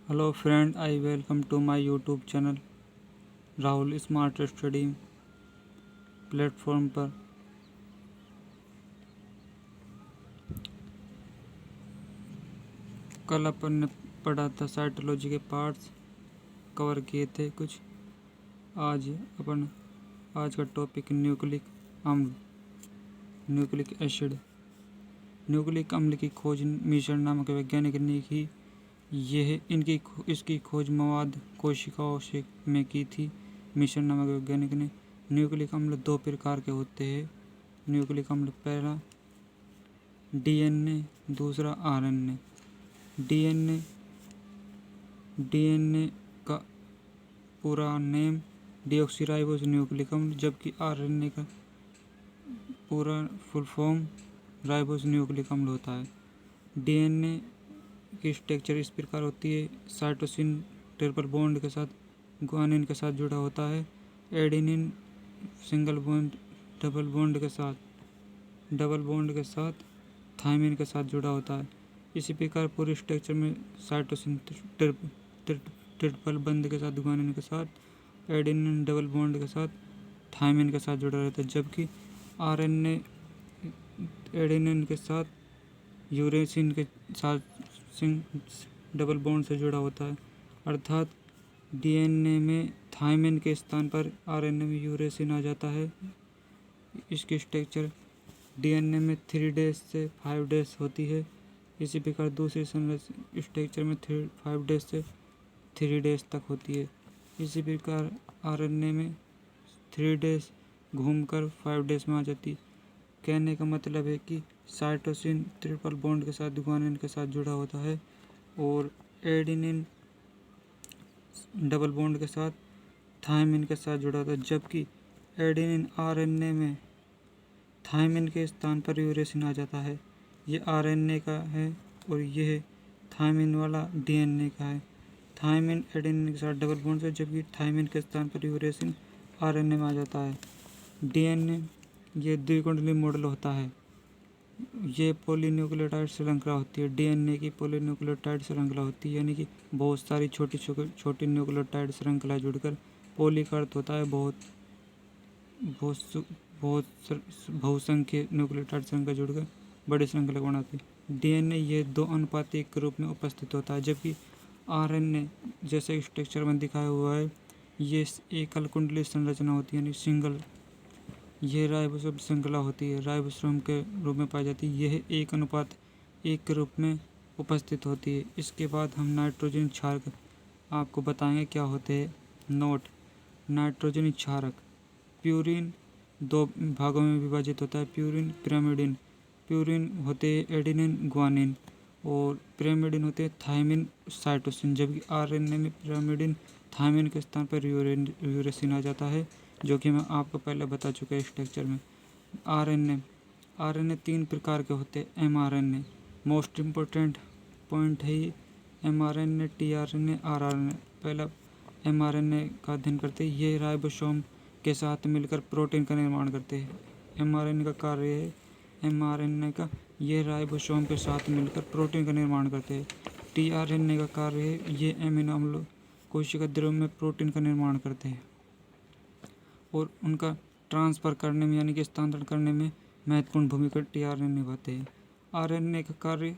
Hello friend, I welcome to my YouTube channel Rahul smart study platform पर। कल अपन ने पढ़ा था साइटोलॉजी के पार्ट्स कवर किए थे कुछ। आज का टॉपिक न्यूक्लिक अम्ल, न्यूक्लिक एसिड। न्यूक्लिक अम्ल की खोज मिशर नामक वैज्ञानिक ने की। इसकी खोज मवाद कोशिकाओं में की थी। मिशर नामक वैज्ञानिक ने। न्यूक्लिक अम्ल दो प्रकार के होते हैं। न्यूक्लिक अम्ल पहला डीएनए, दूसरा आरएनए। डीएनए का पूरा नेम डीऑक्सीराइबोस न्यूक्लिक अम्ल, जबकि आरएनए का पूरा फुल फॉर्म राइबोस न्यूक्लिक अम्ल होता है। डीएनए की स्ट्रक्चर इस प्रकार होती है। साइटोसिन ट्रिपल बॉन्ड के साथ ग्वानिन के साथ जुड़ा होता है। Adenine single bond double bond के साथ थायमिन के साथ जुड़ा होता है। इसी प्रकार पूरे स्ट्रक्चर में साइटोसिन ट्रिपल बॉन्ड के साथ ग्वानिन के साथ एडेनिन डबल बॉन्ड के साथ थायमिन के साथ जुड़ा रहता है, जबकि आरएनए एडेनिन के साथ यूरेसिन के साथ डबल बॉन्ड से जुड़ा होता है। अर्थात डीएनए में थायमिन के स्थान पर आरएनए में यूरेसिन आ जाता है। इसकी स्ट्रक्चर डीएनए में 3' से 5' होती है। इसी प्रकार दूसरी स्ट्रक्चर में 5' से 3' तक होती है। इसी प्रकार आरएनए में 3' घूमकर 5' में आ जाती है। कहने का मतलब है कि साइटोसिन ट्रिपल बॉन्ड के साथ ग्वानिन के साथ जुड़ा होता है और एडेनिन डबल बॉन्ड के साथ थायमिन के साथ जुड़ा होता है, जबकि एडेनिन आरएनए में थायमिन के स्थान पर यूरेसिन आ जाता है। ये आरएनए का है और यह थायमिन वाला डीएनए का है। थायमिन एडेनिन के साथ डबल बॉन्ड से, जबकि थायमिन के स्थान पर यूरेसिन आरएनए में आ जाता है। डीएनए ये द्विकुंडली मॉडल होता है। ये पॉलीन्यूक्लियोटाइड श्रृंखला होती है। डीएनए की पॉलीन्यूक्लियोटाइड श्रृंखला होती है, यानी कि बहुत सारी छोटी न्यूक्लियोटाइड श्रृंखला जुड़कर पॉली का अर्थ होता है बहुसंख्य न्यूक्लियोटाइड श्रृंखला जुड़कर बड़ी श्रृंखला बनाती है। डीएनए ये 2 अनुपात 1 के रूप में उपस्थित होता है, जबकि आरएनए जैसे स्ट्रक्चर में दिखाया हुआ है ये एकल कुंडली संरचना होती है, यानी सिंगल। यह राइबोसोम श्रृंखला होती है, राइबोसोम के रूप में पाई जाती है। यह 1:1 के रूप में उपस्थित होती है। इसके बाद हम नाइट्रोजन क्षारक आपको बताएंगे क्या होते हैं। नोट: नाइट्रोजन क्षारक प्यूरिन 2 भागों में विभाजित होता है। Purine, pyrimidine. प्यूरिन होते हैं एडेनिन ग्वानिन और पिरामिडिन होते हैं थायमिन साइटोसिन, जबकि आरएनए में पिरामिडिन थायमिन के स्थान पर यूरेसिन आ जाता है, जो कि मैं आपको पहले बता चुका स्ट्रक्चर में। आरएनए 3 प्रकार के होते हैं। एमआरएनए मोस्ट इम्पोर्टेंट पॉइंट है ये। MRNA, tRNA, rRNA. पहला एमआरएनए का अध्ययन करते हैं। ये राइबोसोम के साथ मिलकर प्रोटीन का निर्माण करते हैं। एमआरएनए का कार्य है एमआरएनए का ये राइबोसोम के साथ मिलकर प्रोटीन का निर्माण करते हैं। टीआरएनए का कार्य है ये एमिनो अम्ल कोशिका द्रव्य में प्रोटीन का निर्माण करते हैं और उनका ट्रांसफ़र करने में, यानी कि स्थानांतरण करने में महत्वपूर्ण भूमिका टीआरएनए निभाते हैं। आरएनए का कार्य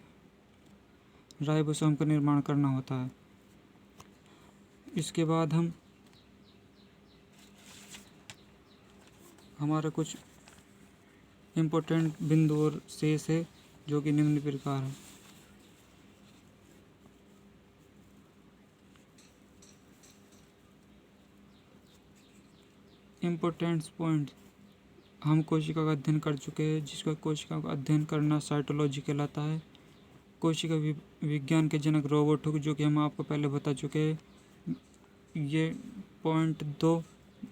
राइबोसोम का निर्माण करना होता है। इसके बाद हमारा कुछ इम्पोर्टेंट बिंदु और शेष है, जो कि निम्न प्रकार है। इम्पोर्टेंट पॉइंट: हम कोशिका का अध्ययन कर चुके हैं, जिसका कोशिका का अध्ययन करना साइटोलॉजी कहलाता है। कोशिका विज्ञान के जनक रॉबर्ट हुक, जो कि हम आपको पहले बता चुके हैं। ये पॉइंट 2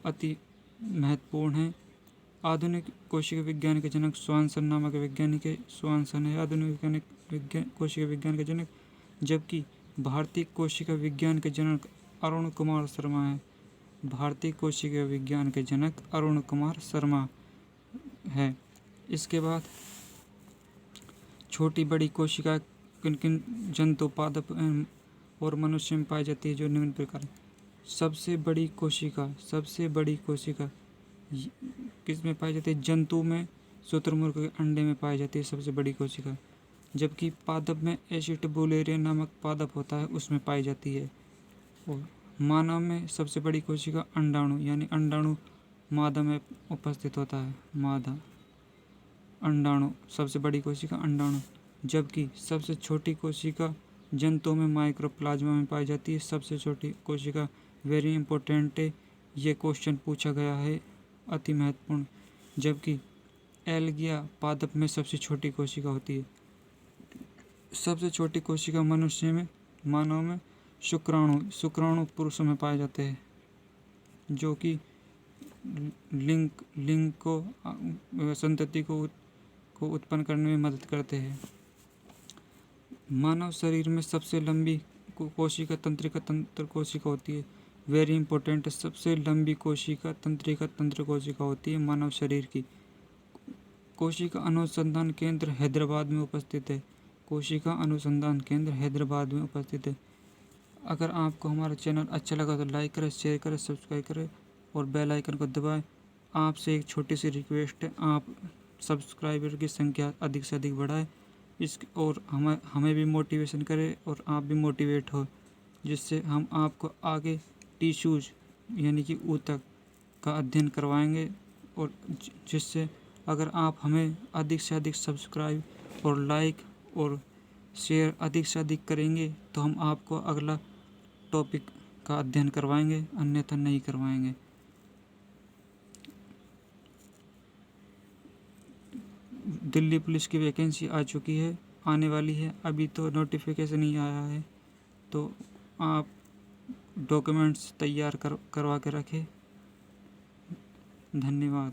अति महत्वपूर्ण है। आधुनिक कोशिका विज्ञान के जनक स्वानसन नामक वैज्ञानिक है। स्वानसन है आधुनिक कोशिका विज्ञान के जनक, जबकि भारतीय कोशिका विज्ञान के जनक अरुण कुमार शर्मा है। भारतीय कोशिका विज्ञान के जनक अरुण कुमार शर्मा है। इसके बाद छोटी बड़ी कोशिका किन किन जंतु पादप और मनुष्य में पाई जाती है जो निम्न प्रकार है। सबसे बड़ी कोशिका किस में पाई जाती है? जंतु में शुतुरमुर्ग के अंडे में पाई जाती है सबसे बड़ी कोशिका। जबकि पादप में एसिटिबुलेरिया नामक पादप होता है, उसमें पाई जाती है। और मानव में सबसे बड़ी कोशिका अंडाणु यानी अंडाणु मादा में उपस्थित होता है। मादा अंडाणु सबसे बड़ी कोशिका अंडाणु। जबकि सबसे छोटी कोशिका जंतुओं में माइक्रोप्लाज्मा में पाई जाती है। सबसे छोटी कोशिका वेरी इंपॉर्टेंट है, ये क्वेश्चन पूछा गया है, अति महत्वपूर्ण। जबकि एल्गिया पादप में सबसे छोटी कोशिका होती है। सबसे छोटी कोशिका मनुष्य में, मानव में शुक्राणु पुरुषों में पाए जाते हैं, जो कि लिंग को संतति को उत्पन्न करने में मदद करते हैं। मानव शरीर में सबसे लंबी कोशिका तंत्रिका तंत्र कोशिका होती है। वेरी इंपॉर्टेंट, सबसे लंबी कोशिका तंत्रिका तंत्र कोशिका होती है मानव शरीर की। कोशिका अनुसंधान केंद्र हैदराबाद में उपस्थित है। कोशिका अनुसंधान केंद्र हैदराबाद में उपस्थित है। अगर आपको हमारा चैनल अच्छा लगा तो लाइक करें, शेयर करें, सब्सक्राइब करें और बेल आइकन को दबाएं। आपसे एक छोटी सी रिक्वेस्ट है, आप सब्सक्राइबर की संख्या अधिक से अधिक बढ़ाएं और हमें भी मोटिवेशन करें और आप भी मोटिवेट हो, जिससे हम आपको आगे टिश्यूज यानी कि ऊतक का अध्ययन करवाएंगे। और जिससे अगर आप हमें अधिक से अधिक सब्सक्राइब और लाइक और शेयर अधिक से अधिक करेंगे तो हम आपको अगला टॉपिक का अध्ययन करवाएंगे, अन्यथा नहीं करवाएंगे। दिल्ली पुलिस की वैकेंसी आ चुकी है, आने वाली है, अभी तो नोटिफिकेशन नहीं आया है, तो आप डॉक्यूमेंट्स तैयार करवा के रखें। धन्यवाद।